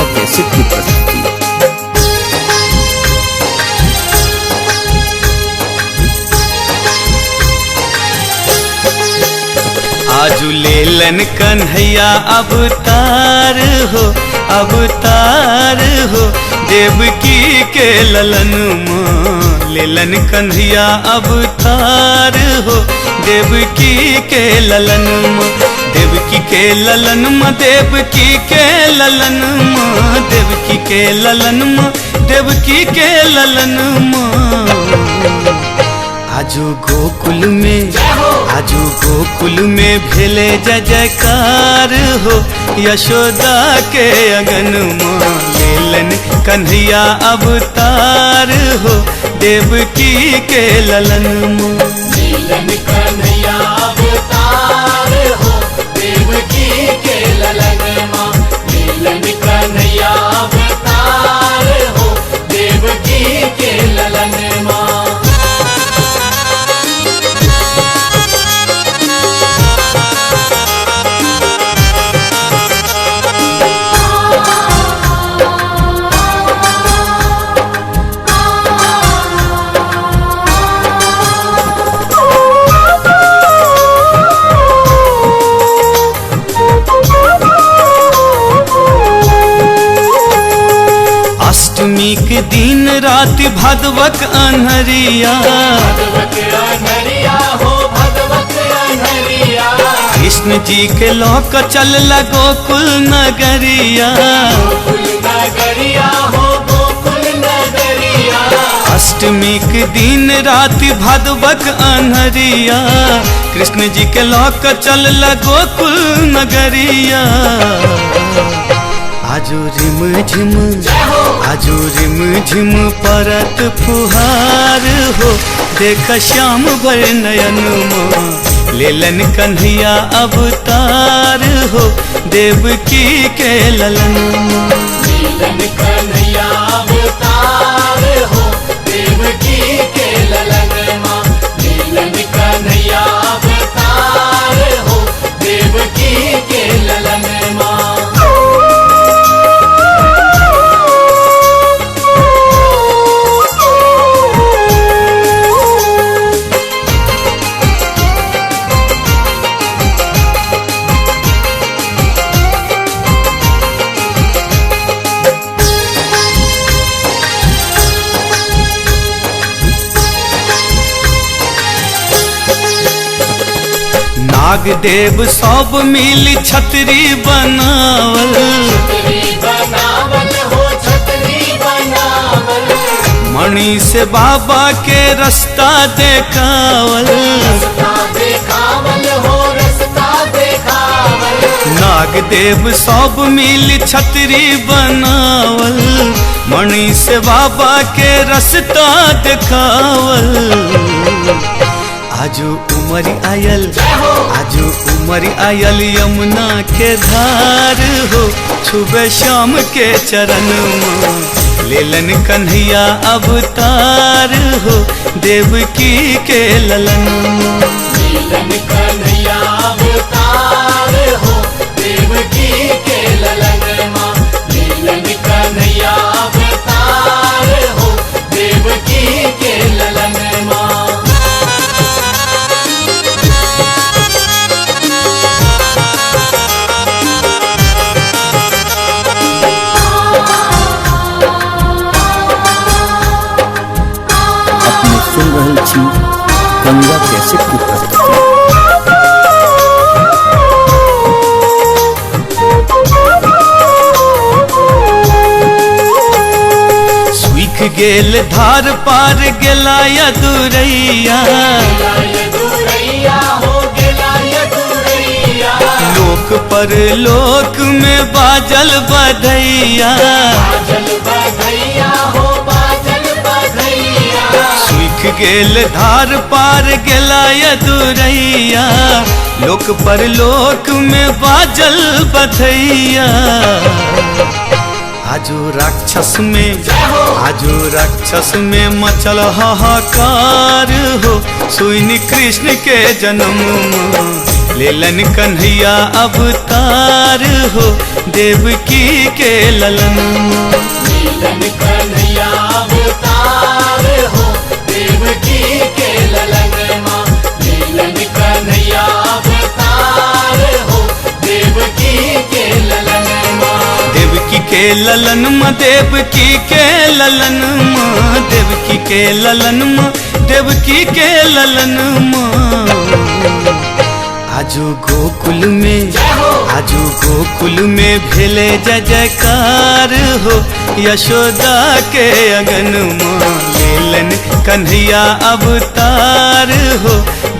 Ganga cassette की प्रस्तुति। आजू लेलन कन्हैया अवतार हो, अवतार हो, देवकी के ललन माँ। लेलन कन्हैया अवतार हो, देवकी के ललन माँ। देवकी के ललन माँ, देवकी के ललन माँ, देवकी के ललन माँ, देवकी के ललन माँ। आजू गोकुल में, आजू गोकुल में भेले जय जयकार हो, यशोदा के अगन माँ। लेलन कन्हैया अवतार हो, देवकी के ललन माँ। लेलन कन्हैया अवतार हो, देवकी के ललन माँ। लेलन कन्हैया अवतार हो, देवकी के ललन माँ। अष्टमी के दिन रात भगवत अनहरिया, भगवत अनहरिया हो, भगवत अनहरिया। कृष्ण जी के लोक चल गोकुल नगरिया, गोकुल नगरिया हो, गोकुल नगरिया। अष्टमी के दिन रात भगवत अनहरिया, कृष्ण जी के लोक चल गोकुल नगरिया। आजू रिम झिम, आजू रिम झिम परत फुहार हो, देख श्याम भर नयन माँ। लेलन कन्हैया अवतार हो, देवकी के ललन माँ। लेलन कन्हैया अवतार हो, देवकी के ललन माँ। लेलन कन्हैया अवतार हो, देवकी के ललन माँ। नाग देव सब मिल छतरी बनावल, छतरी बनावल हो, छतरी बनावल। मणि से बाबा के रास्ता देखावल। रास्ता देखावल हो, रास्ता देखावल। नाग देव सब मिल छतरी बनावल, मणि से बाबा के रास्ता देखावल। आजू उमर आयल, आजू उमर आयल यमुना के धार हो, छुबे श्याम के चरण माँ। लेलन कन्हैया अवतार हो, देवकी के ललन माँ। लेलन कन्हैया अवतार हो, देवकी के ललन माँ। लेलन कन्हैया अवतार हो, देवकी के ललन माँ। अपने सुन रहल छी गंगा कैसेट की प्रस्तुति। सूख गेल धार पार गेला यदुरैया, यदुरैया हो, गेला यदुरैया। लोक पर लोक में बाजल बधैया। बाजल बधैया हो, बाजल बधैया। सूख गेल धार पार गेला यदुरैया, लोक पर लोक में बाजल बधैया। आजू राक्षस में, आजू राक्षस में मचल हाहाकार हो, सुनि कृष्ण के जन्म माँ। लेलन कन्हैया अवतार हो देवकी के ललन। लीलन कन्हैया अवतार हो देवकी के ललन माँ। लीलन कन्हैया अवतार हो देवकी के ललन माँ। देवकी के ललन माँ, देवकी के ललन माँ, देवकी के ललन माँ, देवकी के ललन माँ। आजू गोकुल में, आजू गोकुल में भेले जय जयकार हो यशोदा के अगन माँ। लेलन कन्हैया अवतार हो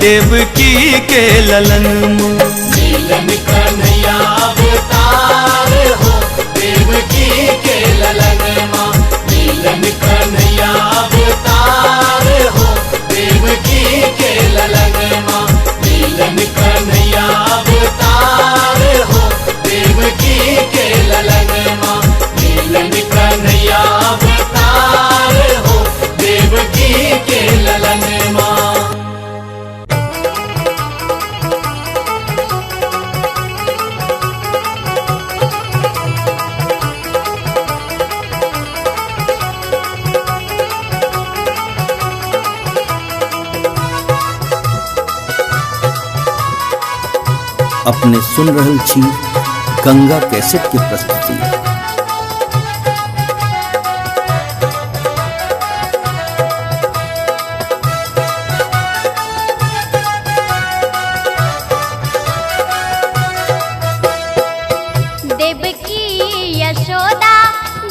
देवकी के ललन माँ। लीलन कन्हैया अवतार हो देवकी के ललन माँ। लीलन कन्हैया अवतार हो देवकी के ललन माँ। लीलन कन्हैया अवतार हो देवकी के ललन माँ। लीलन कन्हैया अवतार हो देवकी के ललन माँ। अपने सुन रहल छी गंगा कैसेट की प्रस्तुति। देवकी यशोदा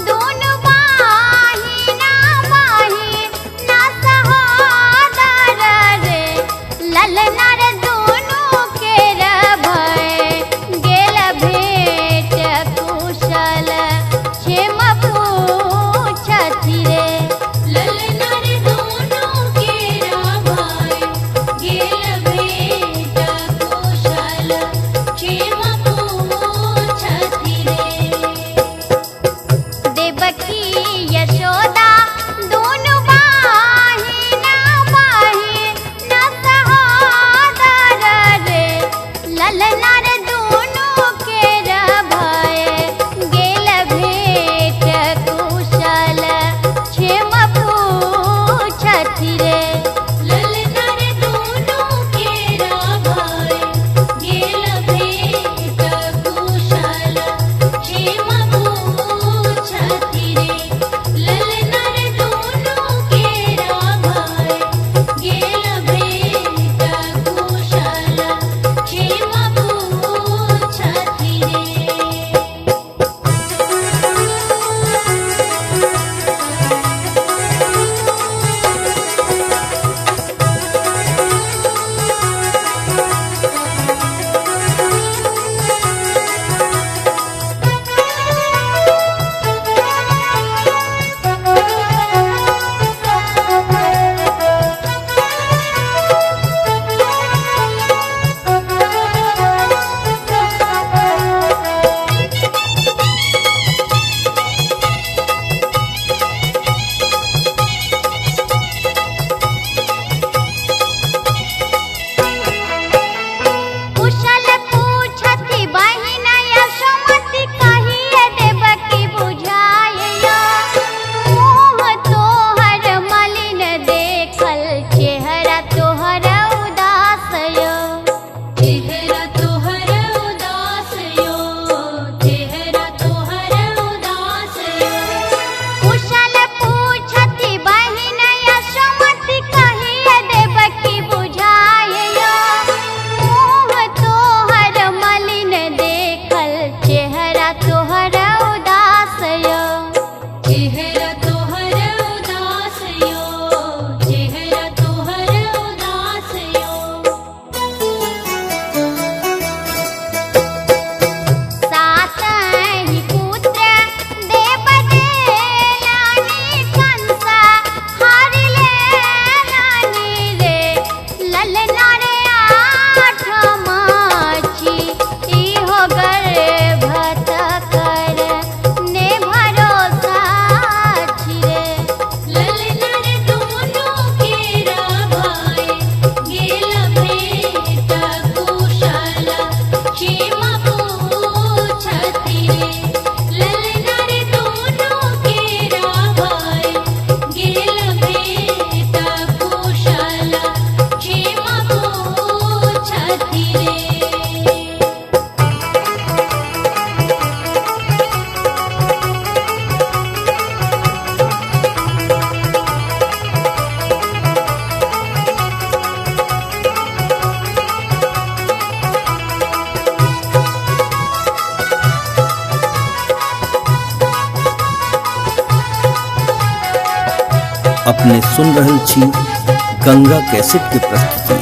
दोनों माही ना सहोदर रे। ललना रे दोनों के भय गेल भेट कुशल अपने सुन रहल छी गंगा कैसेट की प्रस्तुति।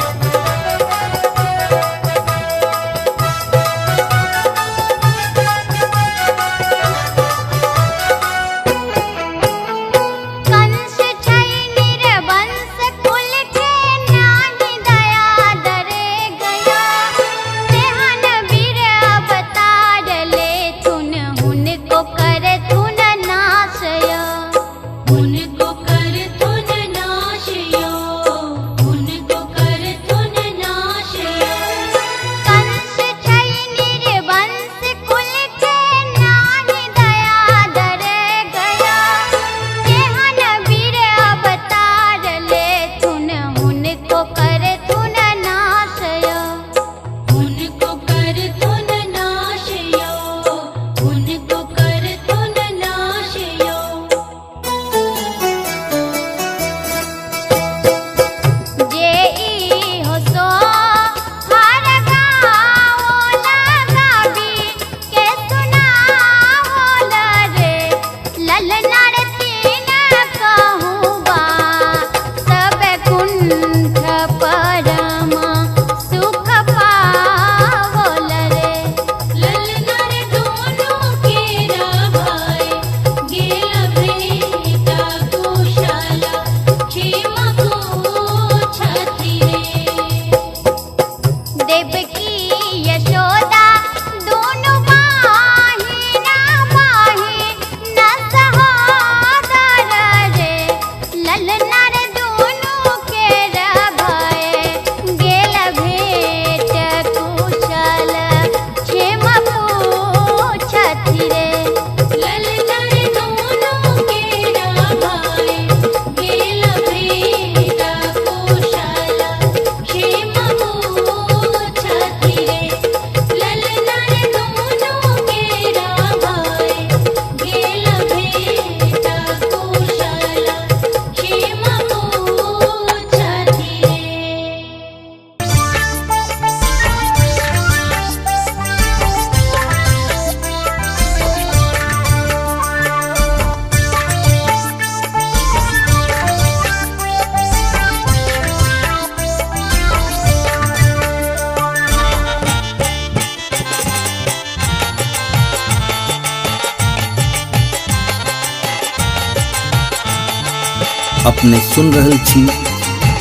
अपने सुन रहल छी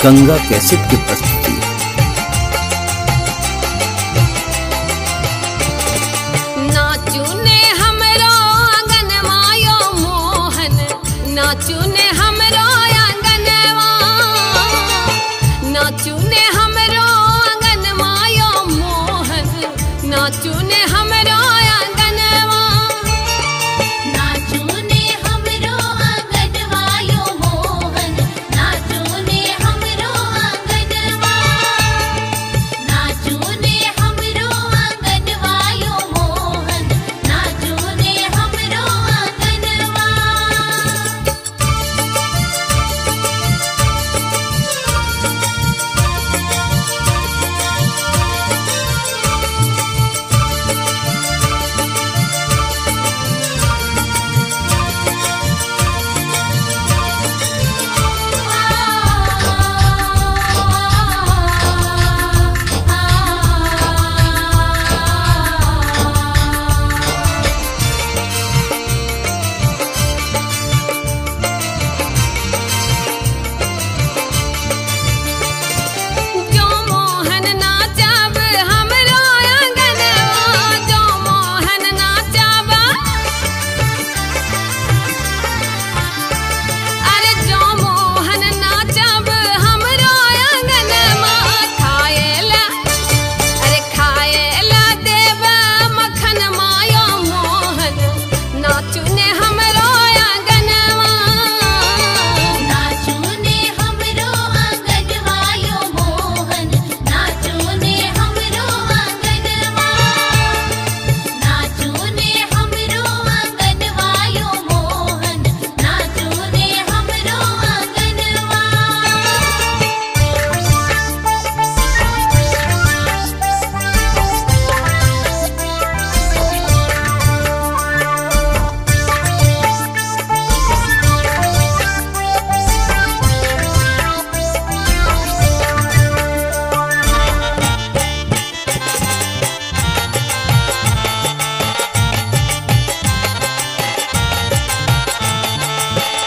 गंगा कैसेट की प्रस्तुति। नाचू ने हमरो आंगनवा यो मोहन, नाचू ने हमरो आंगनवा, नाचू ने हमरो आंगनवा यो मोहन, नाचू ने हमरो आंगनवा, नाचू ने हमरो आंगनवा यो मोहन, नाचू ने हमरो आंगनवा, नाचू ने हमरो आंगनवा यो मोहन, नाचू ने हमरो आंगनवा।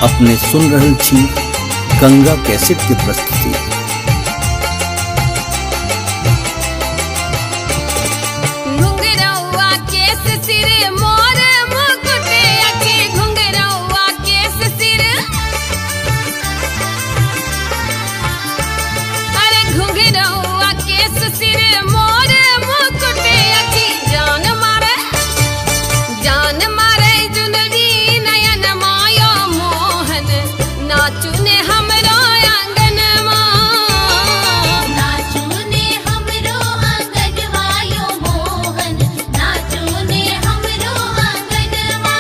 अपने सुन रहल छी गंगा कैसेट के प्रस्तुति। घुंघरौआ केस सिर मोर मुकुट अखी, घुंघरौआ केस सिर, अरे घुंघरौआ केस सिर मोर मुकुट अखी, जान मारे जुनरी नयन माया मोहन, नाचू ने हमरो आंगनवा, नाचू ने हमरो आंगनवा यो मोहन, नाचू ने हमरो आंगनवा,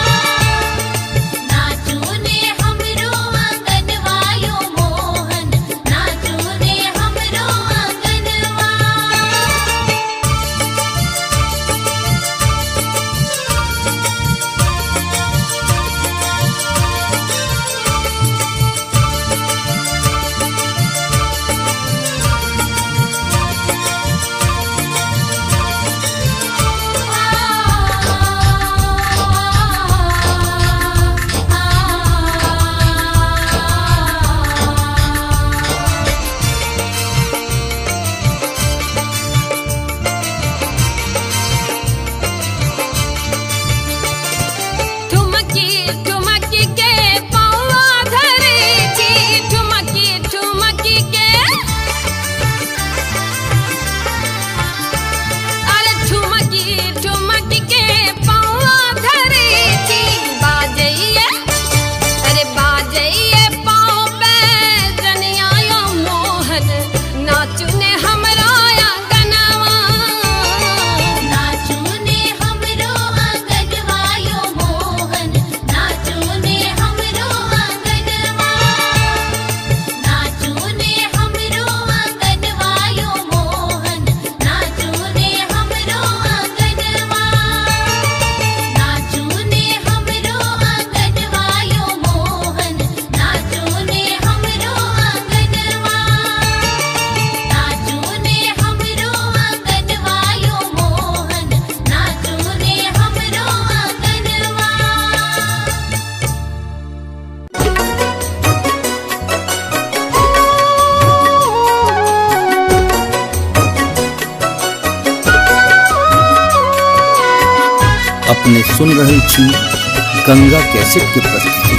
नाचू ने हमरो आंगनवा यो मोहन, नाचू ने हमरो आंगनवा। ठुमकी ठुमकी के पौआ धरे छी, ठुमकी ठुमकी के, अरे ठुमकी ठुमकी के पौआ धरे छी, बाजइए, अरे बाजइए पाँव पे जनिया यो मोहन, नाचू ने हमरो आंगनवा, नाचू ने हमरो आंगनवा यो मोहन, नाचू ने हमरो आंगनवा, नाचू ने हमरो आंगनवा यो मोहन, नाचू ने हमरो आंगनवा, नाचू ने हमरो आंगनवा यो मोहन, नाचू ने हमरो आंगनवा, नाचू ने हमरो आंगनवा यो मोहन, नाचू ने हमरो आंगनवा। अपने सुन रहल छी गंगा कैसेट के प्रस्तुति।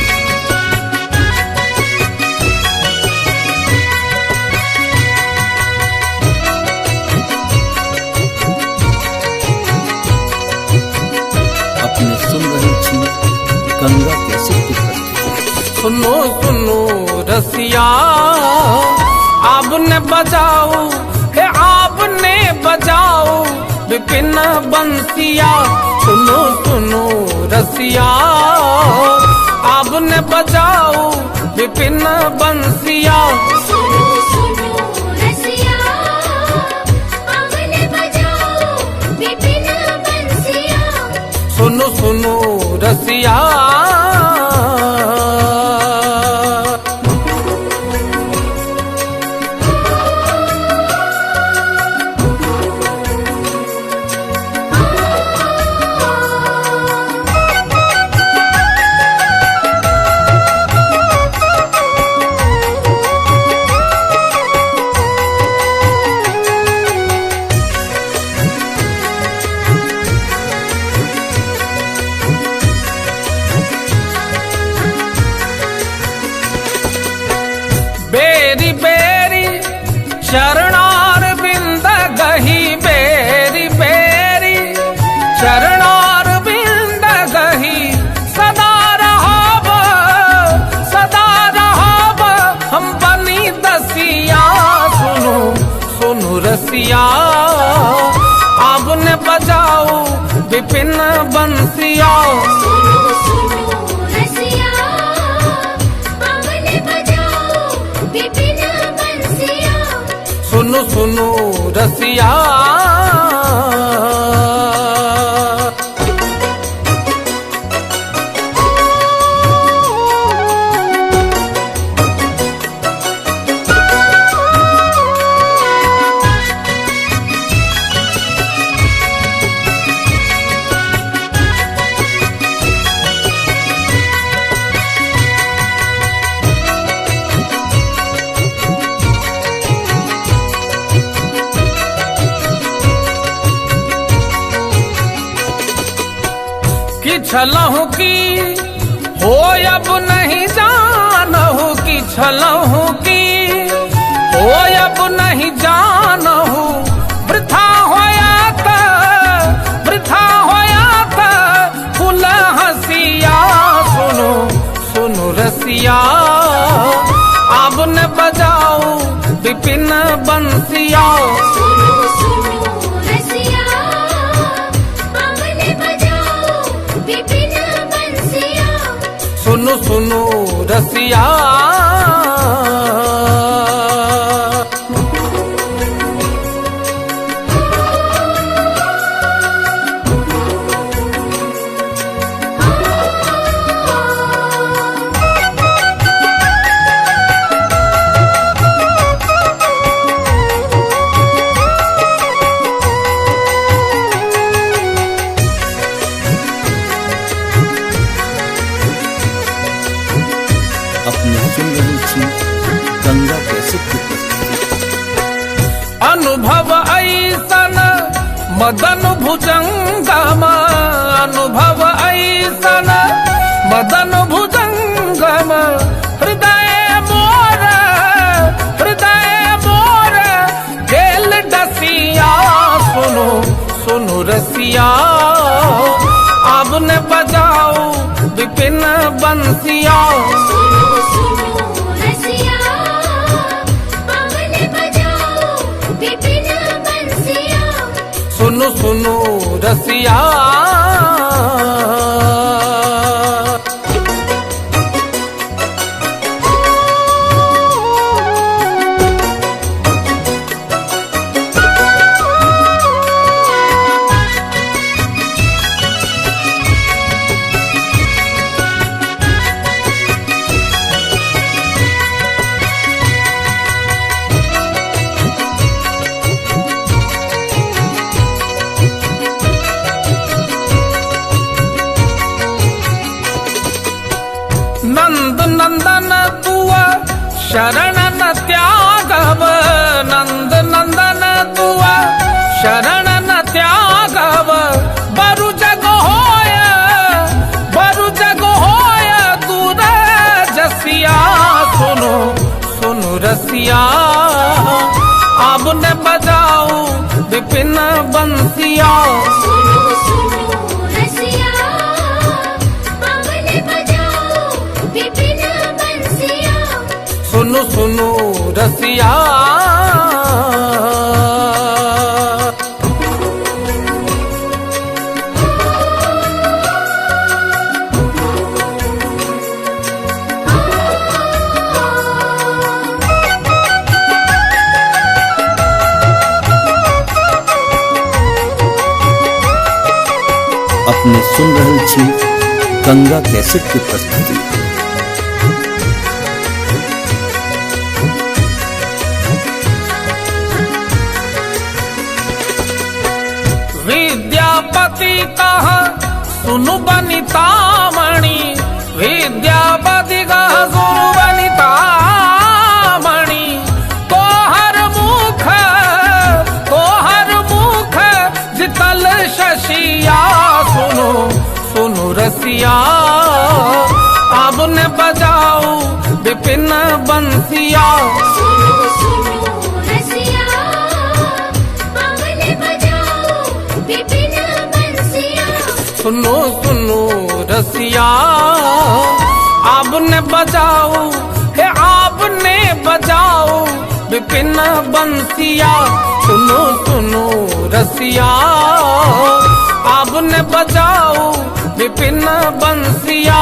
अपने सुन रहल छी गंगा कैसेट के प्रस्तुति। सुनो सुनो रसिया, आपने बजाओ, हे आपने बजाओ विपिन बंसिया। सुनो सुनो रसिया, आपने बजाओ विपिन बंसिया। सुनो सुनो रसिया, आपने बजाओ विपिन बंसिया। सुनो सुनो रसिया, बेरी बेरी शरणार बिंद गही, बेरी बेरी शरणार बिंद गही। सदा रहाब हम बनी दसिया। सुनो सुनो रसिया, आपने बजाओ विपिन बंसिया। सुनो सुनो रसिया, आपने बजाओ विपिन बंसिया। सुनो सुनो रसिया, छलहु की हो अब नहीं जानहु की छलहु की हो अब नहीं जानहु वृथा होया था फूल हंसिया सुनो सुनो रसिया अब न बजाओ विपिन बंसिया सुनो सुनो रसिया अब ने बजाओ विपिन बंसिया सुनो सुनो रसिया अपने सुन रही थी गंगा कैसेट की प्रस्तुति। अनुभव ऐसन मदन भुजंगम अनुभव ऐसन मदन भुजंगम हृदय मोर गेल डसिया सुनो सुनो रसिया अब ने बजाओ विपिन बंसिया सुनो सुनो रसिया अब ने बजाओ विपिन बंसिया सुनो सुनो रसिया नंद नंदन तुआ शरण न त्यागव नंद नंदन तुआ शरण न त्यागव बरु जग होय दूर जसिया सुनो सुनो रसिया अब ने बजाओ विपिन बंसिया सुनो सुनो रसिया अब ने बजाओ विपिन बंसिया सुनो सुनो रसिया अपने सुन रही थी गंगा कैसेट की प्रस्तुति। विद्यापति कह सुनु बनितामणि विद्यापति कह सुनु बनितामणि तोहर मुख जितल शशिया सुनो सुनो रसिया अब ने बजाओ विपिन बंसिया सुनो सुनो रसिया अब ने बजाओ विपिन बंसिया सुनो सुनो रसिया अब ने बजाओ हे आप ने बजाओ विपिन बंसिया सुनो सुनो रसिया अब ने बजाओ विपिन बंसिया